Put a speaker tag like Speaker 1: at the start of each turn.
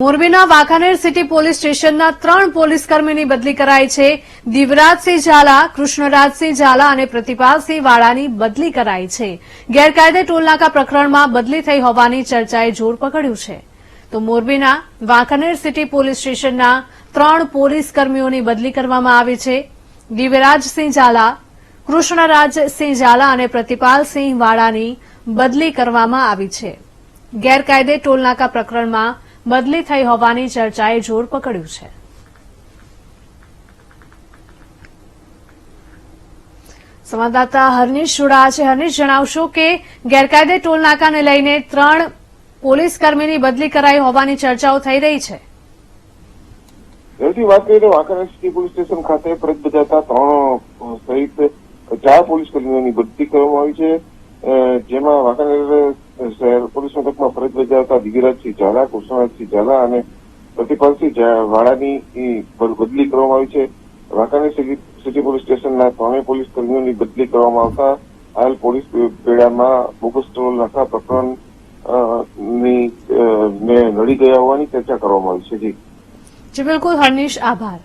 Speaker 1: મોરબીના Wankaner city police સ્ટેશનના 3 પોલીસકર્મીની બદલી કરાઈ છે. દિવરાજસિંહ ઝાલા, કૃષ્ણરાજસિંહ ઝાલા અને પ્રતિપાલસિંહ વાળાની બદલી કરાઈ છે. ગેરકાયદે ટોલનાકા પ્રકરણમાં બદલી થઈ હોવાની ચર્ચાએ જોર પકડ્યું છે. તો મોરબીના વાંકાનેર સિટી પોલીસ સ્ટેશનના 3 પોલીસકર્મીઓની બદલી કરવામાં આવી છે. દિવરાજસિંહ ઝાલા, કૃષ્ણરાજસિંહ ઝાલા અને પ્રતિપાલસિંહ વાળાની બદલી કરવામાં આવી છે. ગેરકાયદે ટોલનાકા પ્રકરણમાં બદલી થઈ હોવાની ચર્ચાએ જોર પકડ્યું છે. સંવાદદાતા હર્નિશ જોડાયા છે. હર્નિશ, જણાવશો કે ગેરકાયદે ટોલનાકાને લઈને 3 પોલીસકર્મીની બદલી કરાઈ હોવાની ચર્ચાઓ થઈ રહી છે.
Speaker 2: વાત કરીએ તો વાંકાનેર સિટી પોલીસ સ્ટેશન ખાતે ફરજ બજાવતા 3 સહિત 4 પોલીસકર્મીઓની બદલી કરવામાં આવી છે. જેમાં વાંકાનેર શહેર પોલીસ મથકમાં ફરજ બજાવતા દિવ્યરાજસિંહ ઝાલા, કૃષ્ણરાજસિંહ ઝાલા અને પ્રતિપાલસિંહ વાળાની બદલી કરવામાં આવી છે. વાંકાનેર સિટી પોલીસ સ્ટેશનના 3 પોલીસકર્મીઓની બદલી કરવામાં આવતા હાલ પોલીસ બેડામાં બોગસ ટોલ નાકા પ્રકરણ ને નડી ગયા હોવાની ચર્ચા કરવામાં આવી છે.
Speaker 1: જી બિલકુલ હર્નિશ, આભાર.